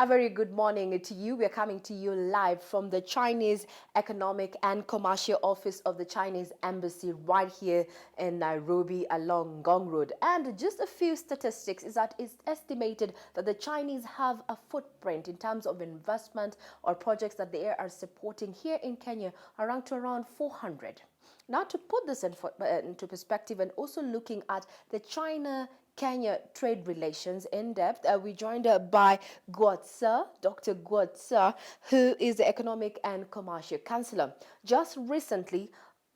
A very good morning to you. We're coming to you live from the Chinese Economic and Commercial Office of the Chinese Embassy right here in Nairobi along Ngong Road. And just a few statistics is that it's estimated that the Chinese have a footprint in terms of investment or projects that they are supporting here in Kenya around 400. Now, to put this into perspective and also looking at the China-Kenya trade relations in depth, we're joined by Dr. Guotsa, who is the Economic and Commercial Counselor. Just recently,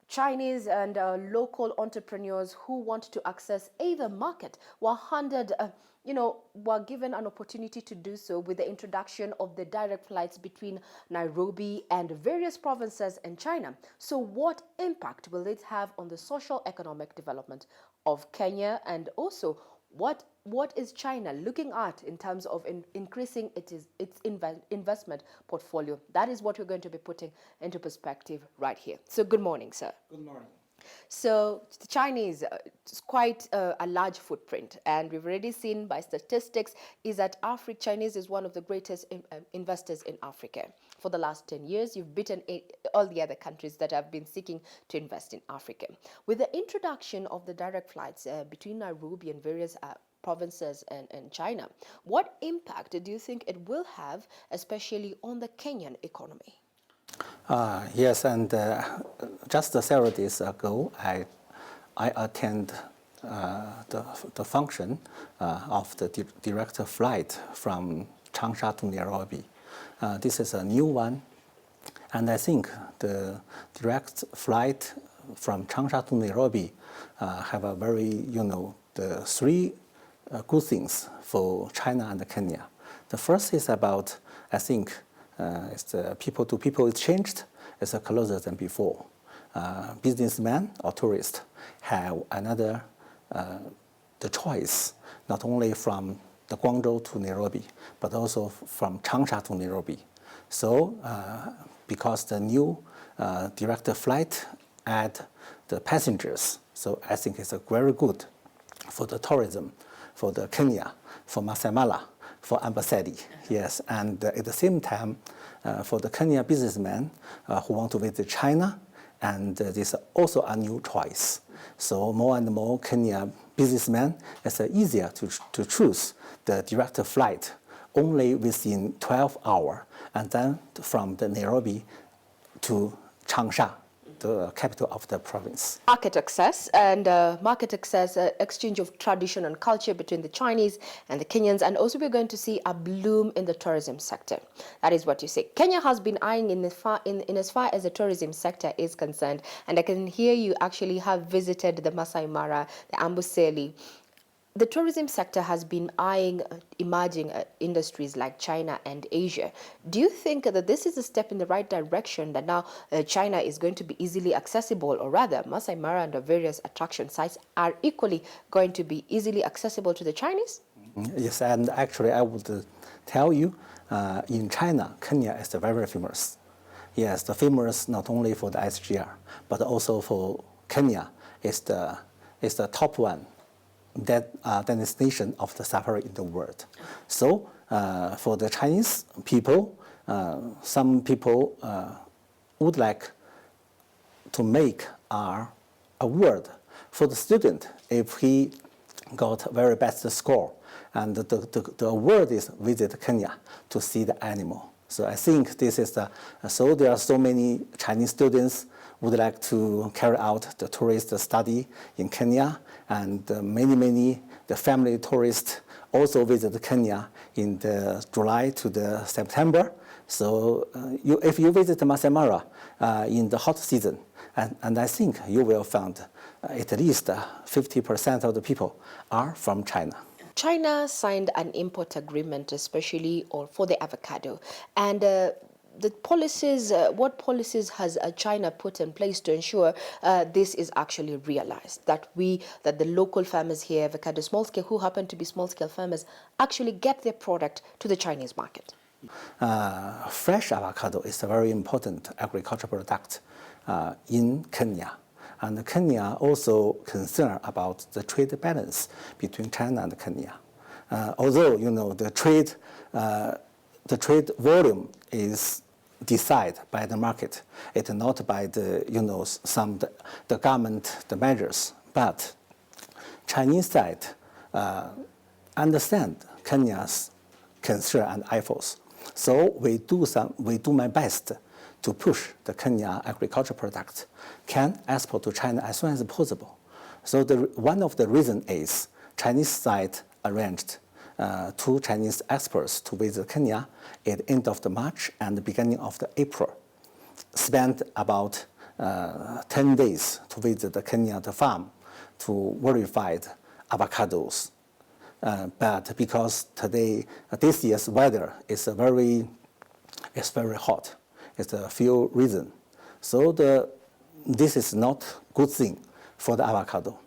Chinese and local entrepreneurs who want to access either market were were given an opportunity to do so with the introduction of the direct flights between Nairobi and various provinces in China. So what impact will it have on the social economic development of Kenya, and also what is China looking at in terms of increasing its investment portfolio? That is what we're going to be putting into perspective right here. So good morning, sir. Good morning. So the Chinese, it's quite a large footprint, and we've already seen by statistics is that Chinese is one of the greatest investors in Africa. For the last 10 years, you've beaten all the other countries that have been seeking to invest in Africa. With the introduction of the direct flights between Nairobi and various provinces and China, what impact do you think it will have, especially on the Kenyan economy? Yes, and just several days ago, I attend the function of the direct flight from Changsha to Nairobi. This is a new one, and I think the direct flight from Changsha to Nairobi have a very, the three good things for China and Kenya. The first is about, I think, it's the people-to-people exchange is closer than before. Businessmen or tourists have another the choice, not only from the Guangzhou to Nairobi, but also from Changsha to Nairobi. So because the new direct flight add the passengers, so I think it's very good for the tourism, for the Kenya, for Masai Mara, for Ambassador, yes, and at the same time, for the Kenya businessmen who want to visit China, and this is also a new choice. So more and more Kenya businessmen, it's easier to choose the direct flight only within 12 hours, and then from the Nairobi to Changsha, the capital of the province. Market access and exchange of tradition and culture between the Chinese and the Kenyans, and also we're going to see a bloom in the tourism sector. That is what you say. Kenya has been eyeing in as far as the tourism sector is concerned, and I can hear you actually have visited the Masai Mara, the Amboseli. The tourism sector has been eyeing emerging industries like China and Asia. Do you think that this is a step in the right direction, that now China is going to be easily accessible, or rather Masai Mara and the various attraction sites are equally going to be easily accessible to the Chinese? Yes, and actually I would tell you, in China, Kenya is very famous. Yes, the famous not only for the SGR, but also for Kenya is the top one destination of the safari in the world. So for the Chinese people, some people would like to make a award for the student if he got very best score, and the award is visit Kenya to see the animal. So I think this is so there are so many Chinese students would like to carry out the tourist study in Kenya, and many the family tourists also visit Kenya in the July to the September. So if you visit Masai Mara in the hot season, and I think you will find at least 50% of the people are from China. China signed an import agreement, especially for the avocado, and the policies. What policies has China put in place to ensure this is actually realized? That the local farmers here, avocado small scale, who happen to be small scale farmers, actually get their product to the Chinese market. Fresh avocado is a very important agricultural product in Kenya. And Kenya also concerned about the trade balance between China and Kenya. Although, the trade the trade volume is decided by the market. It's not by the the government the measures. But Chinese side understand Kenya's concern and efforts. So we do my best to push the Kenya agricultural products can export to China as soon as possible. So one of the reasons is Chinese side arranged 2 Chinese experts to visit Kenya at the end of the March and the beginning of the April. Spent about 10 days to visit the Kenya farm to verify the avocados. But because this year's weather is very hot, it's a few reasons. So this is not good thing for the avocado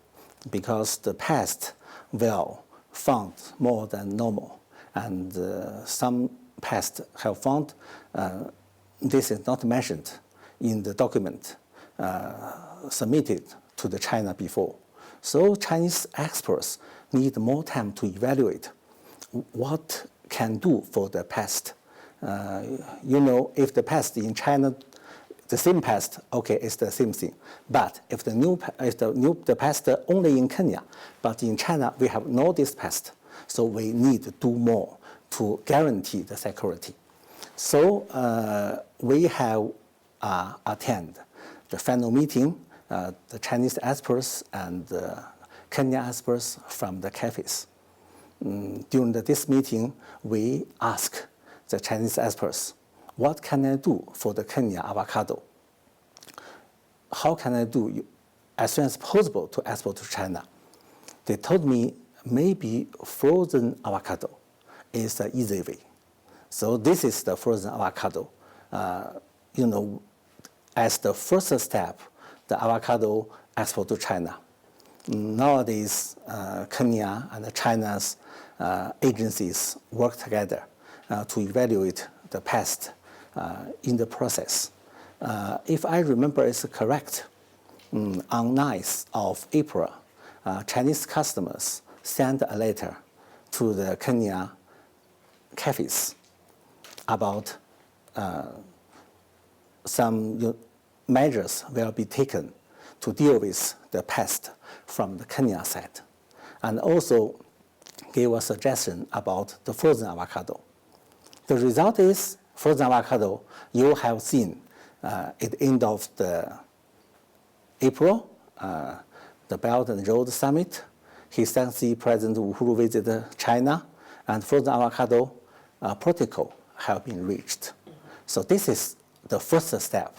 because the pest will found more than normal, and some pests have found this is not mentioned in the document submitted to the China before. So Chinese experts need more time to evaluate what can do for the pest. If the pest in China, the same pest, okay, it's the same thing. But if the pest only in Kenya, but in China we have no this pest, so we need to do more to guarantee the security. So we have attend the final meeting, the Chinese experts and the Kenya experts from the cafes. During this meeting, we ask the Chinese experts, what can I do for the Kenya avocado? How can I do as soon as possible to export to China? They told me maybe frozen avocado is the easy way. So this is the frozen avocado. As the first step, the avocado export to China. Nowadays, Kenya and China's agencies work together to evaluate the pest in the process. If I remember it's correct, on 9th of April, Chinese customers sent a letter to the Kenya cafes about some measures will be taken to deal with the pest from the Kenya side, and also gave a suggestion about the frozen avocado. The result is frozen avocado you have seen at the end of the April, the Belt and Road Summit, His Excellency President Uhuru visited China, and frozen avocado protocol have been reached. So this is the first step.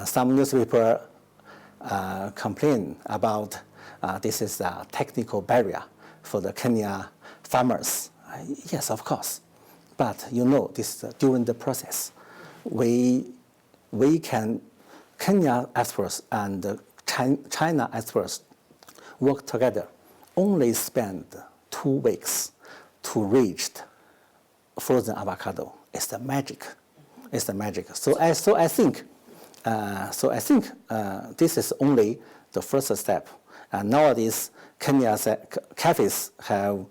Some newspaper complain about this is a technical barrier for the Kenya farmers. Yes, of course. But this during the process, Kenya experts and China experts work together, only spend 2 weeks to reach frozen avocado. It's the magic. It's the magic. So I think this is only the first step. And nowadays, Kenya's cafes have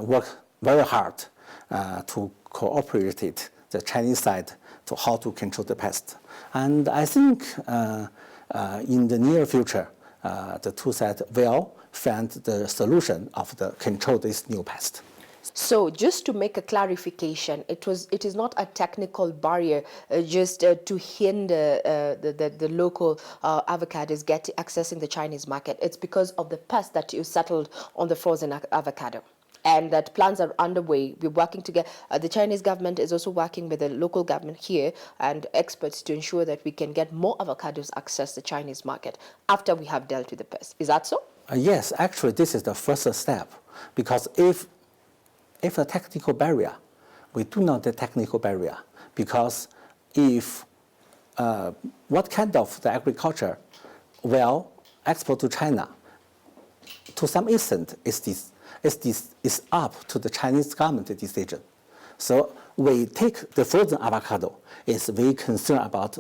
worked very hard to cooperate the Chinese side to how to control the pest. And I think in the near future, the two sides will find the solution of the control this new pest. So just to make a clarification, it is not a technical barrier just to hinder the local avocados accessing the Chinese market. It's because of the pest that you settled on the frozen avocado. And that plans are underway. We're working together. The Chinese government is also working with the local government here and experts to ensure that we can get more avocados access the Chinese market after we have dealt with the pest. Is that so? Yes, actually, this is the first step. Because if a technical barrier, we do not the technical barrier. Because if what kind of the agriculture will export to China, to some extent, is up to the Chinese government decision. So we take the frozen avocado is very concerned about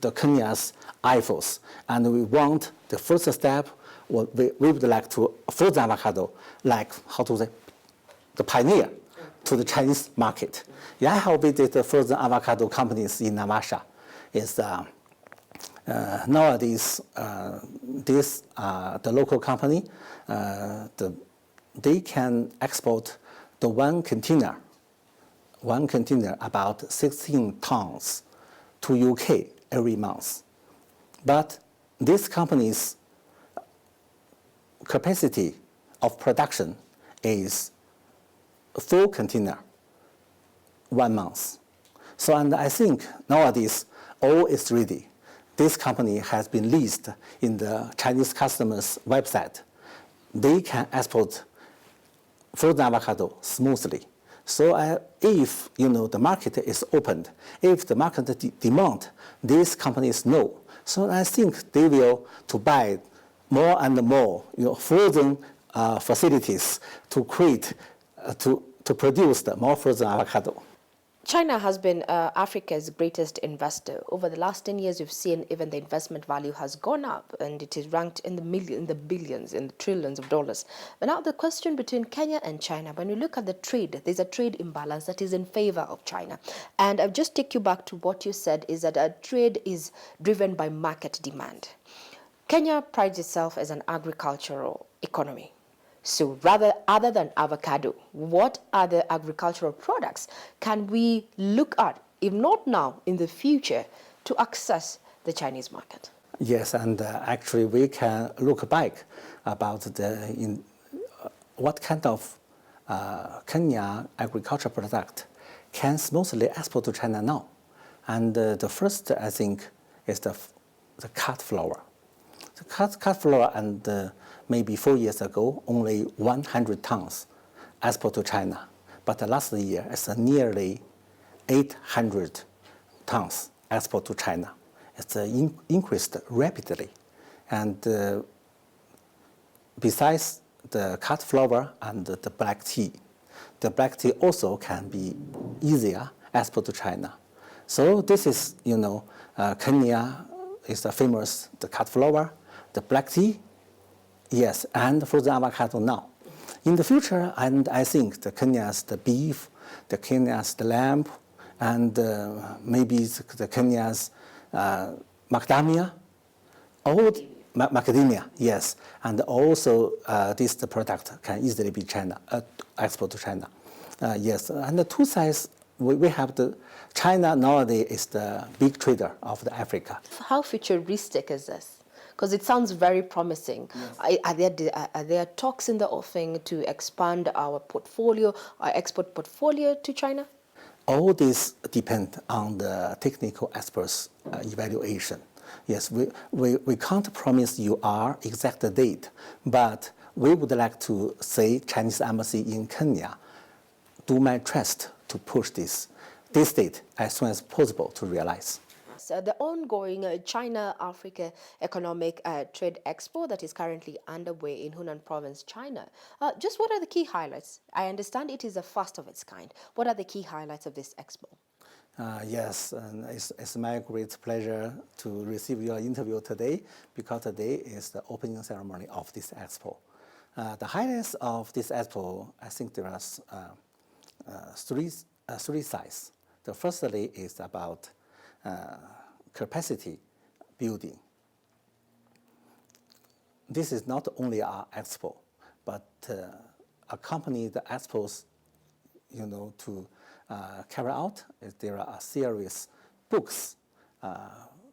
the Kenya's efforts, and we want the first step. We would like to frozen avocado, like how to say, the pioneer, to the Chinese market. Yeah, I have visited the frozen avocado companies in Namasha. Nowadays, the local company, they can export the one container about 16 tons to UK every month. But this company's capacity of production is a full container, 1 month. So, and I think nowadays all is ready. This company has been listed in the Chinese customers' website. They can export frozen avocado smoothly. So if the market is opened, if the market demand, these companies know. So I think they will to buy more and more frozen facilities to create, to produce the more frozen avocado. China has been Africa's greatest investor. Over the last 10 years, we've seen even the investment value has gone up, and it is ranked in the billions, in the trillions of dollars. But now the question between Kenya and China, when we look at the trade, there's a trade imbalance that is in favor of China. And I'll just take you back to what you said, is that trade is driven by market demand. Kenya prides itself as an agricultural economy. So rather, other than avocado, what other agricultural products can we look at, if not now, in the future, to access the Chinese market? Yes, and actually we can look back about what kind of Kenya agricultural product can smoothly export to China now. And the first, I think, is the cut flour. The cut flour, and maybe 4 years ago, only 100 tons export to China. But last year, it's nearly 800 tons export to China. It's increased rapidly. And besides the cut flour and the black tea also can be easier export to China. So this is, Kenya is the famous, the cut flour, the black tea, yes, and frozen avocado now. In the future, and I think the Kenya's the beef, the Kenya's the lamb, and maybe the Kenya's macadamia, macadamia, yes, and also this the product can easily be export to China, yes. And the two sides, we have the China nowadays is the big trader of the Africa. How futuristic is this? Because it sounds very promising. Yes. Are there talks in the offing to expand our portfolio, our export portfolio to China? All this depends on the technical experts' evaluation. Yes, we can't promise you our exact date, but we would like to say Chinese embassy in Kenya do my trust to push this date as soon as possible to realize. The ongoing China-Africa Economic Trade Expo that is currently underway in Hunan Province, China. Just what are the key highlights? I understand it is the first of its kind. What are the key highlights of this expo? Yes, and it's my great pleasure to receive your interview today, because today is the opening ceremony of this expo. The highlights of this expo, I think there are three sides. The firstly is about capacity building. This is not only our expo, but accompany the expos, to carry out. There are a series books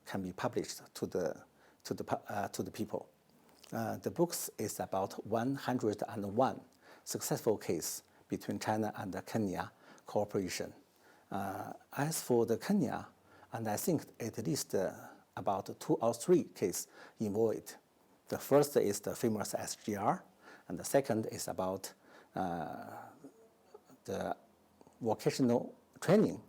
can be published to the people. The books is about 101 successful case between China and the Kenya cooperation. As for the Kenya, and I think at least about 2 or 3 cases involved. The first is the famous SGR, and the second is about the vocational training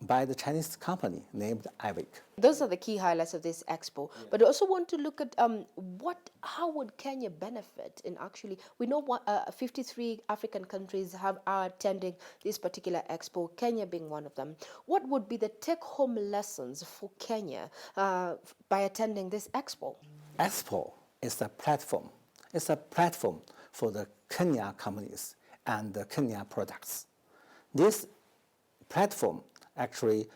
by the Chinese company named IVIC. Those are the key highlights of this expo. Yeah. But I also want to look at how would Kenya benefit in actually, we know 53 African countries are attending this particular expo, Kenya being one of them. What would be the take-home lessons for Kenya by attending this expo? Expo is a platform. It's a platform for the Kenya companies and the Kenya products. this platform, actually,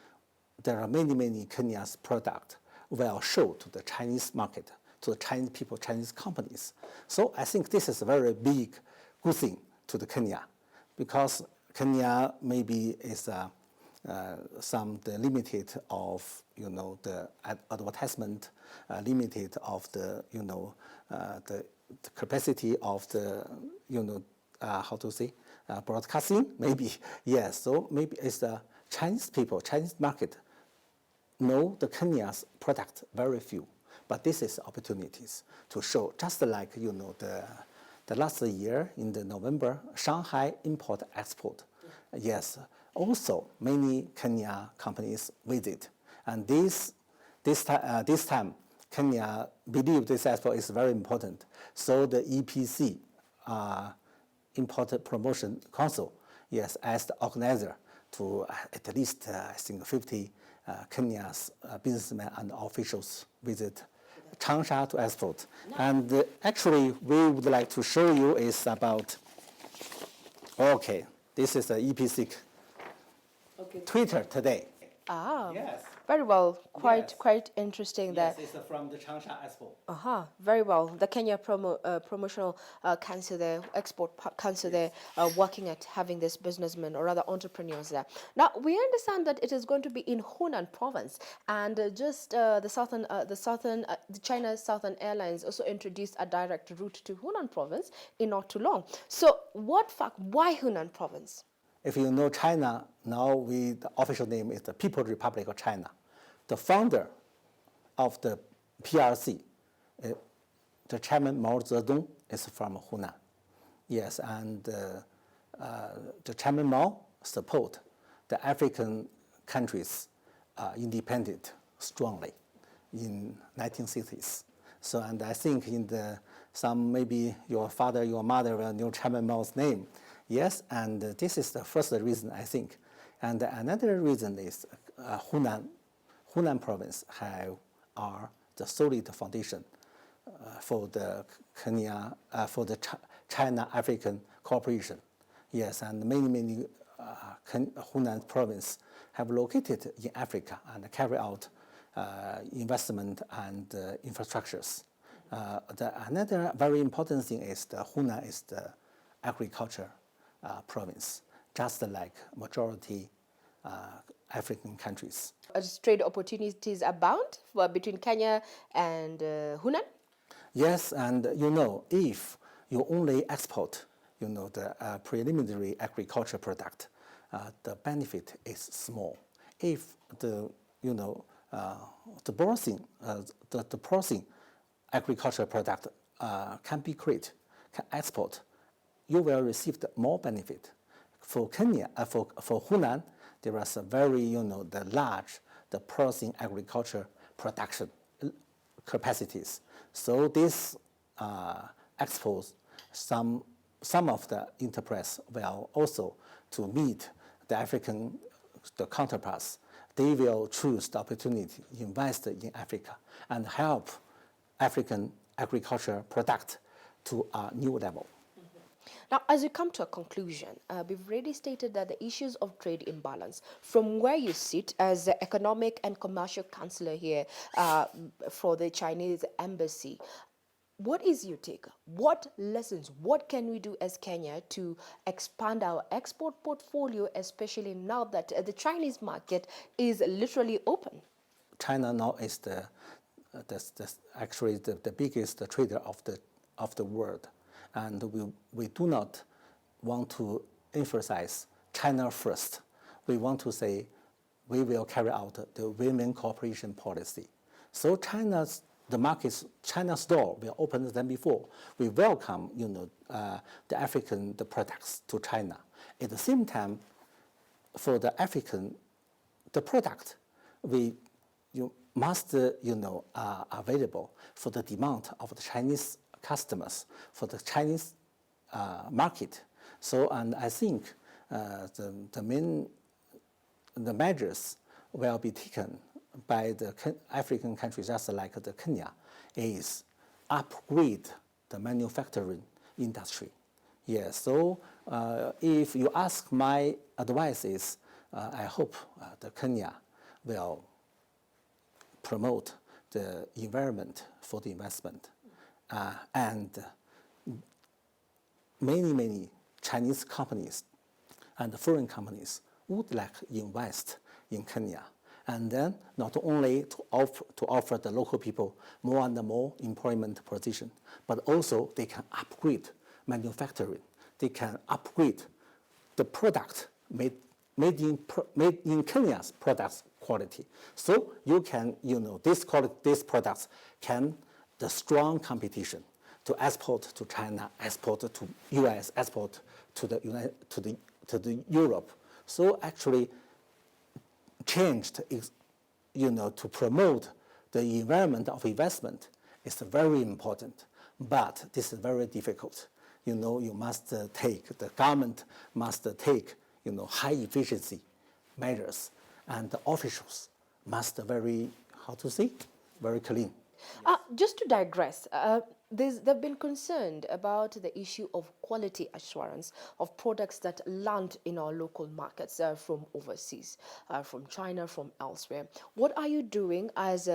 there are many Kenya's products will show to the Chinese market, to the Chinese people, Chinese companies. So I think this is a very big, good thing to the Kenya, because Kenya maybe is some the limited of the advertisement, limited of the the capacity of the how to say broadcasting maybe, yes. So maybe it's the Chinese people, Chinese market know the Kenya's product very few, but this is opportunities to show, just like the last year in the November Shanghai import export. Yes, also many Kenya companies visit, and this time Kenya believe this expo is very important. So the EPC, Import Promotion Council, yes, as the organizer to at least I think 50 Kenya's businessmen and officials visit Changsha to export. And actually, we would like to show you is about, okay, this is the EPC Twitter today. Ah, Yes. very well. Yes. Quite interesting Yes, that. it's from the Changsha Expo. Very well. The Kenya Promotional Council there, Export Council there, working at having this businessmen or rather entrepreneurs there. Now we understand that it is going to be in Hunan province, and the China's Southern Airlines also introduced a direct route to Hunan province in not too long. So why Hunan province? If you know China, now the official name is the People's Republic of China. The founder of the PRC, the chairman Mao Zedong, is from Hunan. Yes, and the chairman Mao support the African countries independent strongly in 1960s. So, and I think in maybe your father, your mother will know Chairman Mao's name. Yes, and this is the first reason, I think. And another reason is Hunan province are the solid foundation for the China-African cooperation. Yes, and many Hunan province have located in Africa and carry out investment and infrastructures. Another very important thing is the Hunan is the agriculture province, just like majority African countries. Trade opportunities abound between Kenya and Hunan? Yes, and if you only export, the preliminary agriculture product, the benefit is small. If the processing agriculture product can be great, can export, you will receive more benefit. For Kenya, for Hunan, there is a very the processing agriculture production capacities. So this expose some of the enterprise will also to meet the counterparts. They will choose the opportunity, invest in Africa, and help African agriculture product to a new level. Now, as you come to a conclusion, we've already stated that the issues of trade imbalance, from where you sit as the economic and commercial counselor here for the Chinese embassy, what is your take? What lessons, what can we do as Kenya to expand our export portfolio, especially now that the Chinese market is literally open? China now is actually the biggest trader of the world. And we do not want to emphasize China first. We want to say we will carry out the win-win cooperation policy. So China's store will open than before. We welcome the African products to China. At the same time, for the African product, you must available for the demand of the Chinese customers, for the Chinese market. So, and I think the measures will be taken by the African countries, just like the Kenya, is upgrade the manufacturing industry. Yes, so if you ask my advice is, I hope the Kenya will promote the environment for the investment. And many Chinese companies and foreign companies would like invest in Kenya. And then not only to offer the local people more and more employment position, but also they can upgrade manufacturing. They can upgrade the product made in Kenya's products quality. So you can, these products can the strong competition to export to China, export to US, export to the Europe. So actually changed, to promote the environment of investment is very important, but this is very difficult. You must the government must take, high efficiency measures, and the officials must very clean. Just to digress, they've been concerned about the issue of quality assurance of products that land in our local markets from overseas, from China, from elsewhere. What are you doing as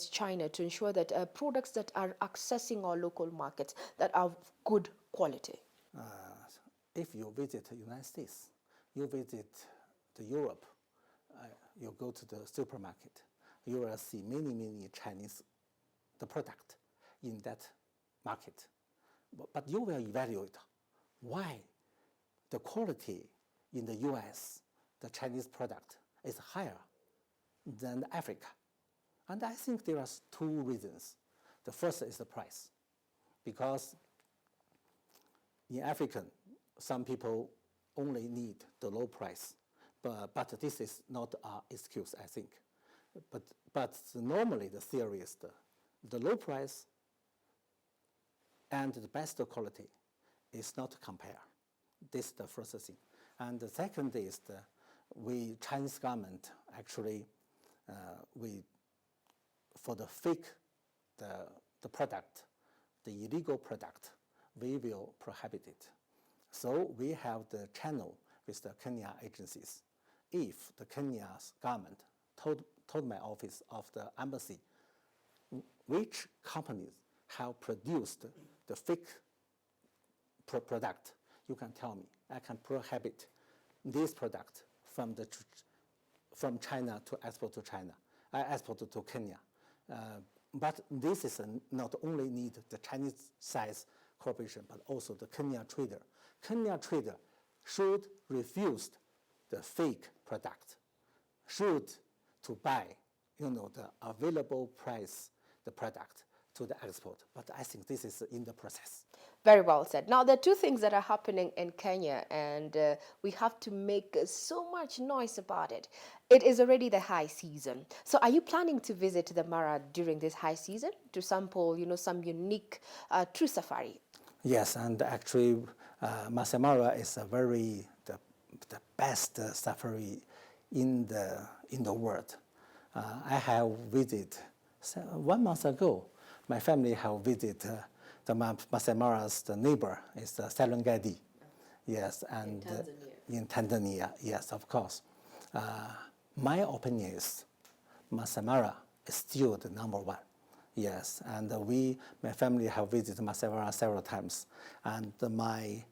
China to ensure that products that are accessing our local markets that are of good quality? If you visit the United States, you visit Europe, you go to the supermarket, you will see many Chinese the product in that market. But you will evaluate why the quality in the US, the Chinese product, is higher than Africa. And I think there are two reasons. The first is the price, because in African, some people only need the low price, but this is not an excuse, I think. But normally the theory is the low price and the best quality is not compare. This is the first thing. And the second is we Chinese government actually for the fake the product, the illegal product, we will prohibit it. So we have the channel with the Kenya agencies. If the Kenya's government told my office of the embassy which companies have produced the fake product, you can tell me. I can prohibit this product from China to export to China. I export to Kenya. But this is not only need the Chinese size corporation, but also the Kenya trader. Kenya trader should refuse the fake product, should to buy, the available price, the product to the export. But I think this is in the process. Very well said. Now, there are two things that are happening in Kenya, and we have to make so much noise about it. It is already the high season. So are you planning to visit the Mara during this high season to sample, some unique true safari? Yes, and actually, Masai Mara is the best safari in the world. I have visited 1 month ago. My family have visited the Masai Mara's neighbor is Serengeti. Yes, and in Tanzania, yes, of course. My opinion is Masai Mara is still the number one. Yes, and my family have visited Masai Mara several times, and my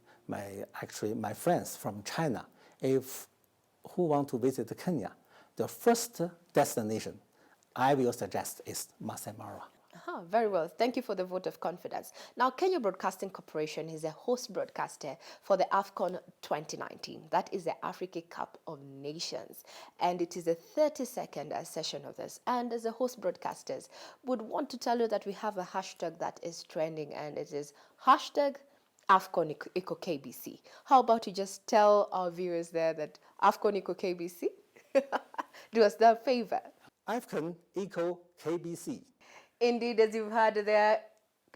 friends from China, who want to visit Kenya, the first destination I will suggest is Masai Mara. Very well. Thank you for the vote of confidence. Now, Kenya Broadcasting Corporation is a host broadcaster for the AFCON 2019. That is the Africa Cup of Nations. And it is the 32nd session of this. And as a host broadcasters, would want to tell you that we have a hashtag that is trending, and it is hashtag AFCON Eco KBC. How about you just tell our viewers there that AFCON Eco KBC? Do us that favor. AFCON Eco KBC. Indeed, as you've heard there,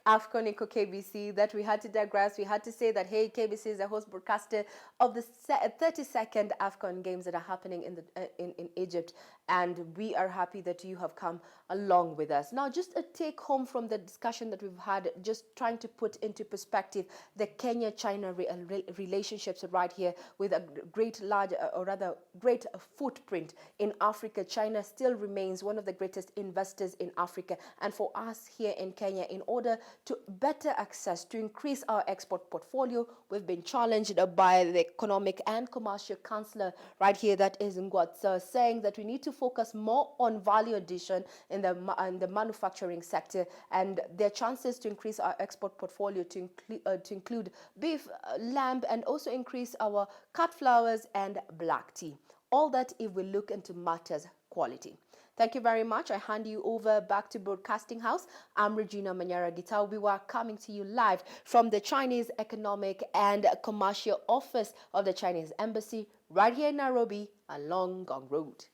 AFCON Eco KBC that we had to digress. We had to say that, hey, KBC is the host broadcaster of the 32nd AFCON games that are happening in Egypt. And we are happy that you have come along with us. Now, just a take home from the discussion that we've had, just trying to put into perspective the Kenya-China relationships right here with a great footprint in Africa. China still remains one of the greatest investors in Africa. And for us here in Kenya, in order to better access, to increase our export portfolio, we've been challenged by the Economic and Commercial Councillor right here, that is Ngwatsa, saying that we need to focus more on value addition in the manufacturing sector, and their chances to increase our export portfolio to include beef, lamb, and also increase our cut flowers and black tea. All that if we look into matters quality. Thank you very much. I hand you over back to Broadcasting House. I'm Regina Manyara. We were coming to you live from the Chinese Economic and Commercial Office of the Chinese Embassy right here in Nairobi along Ngong Road.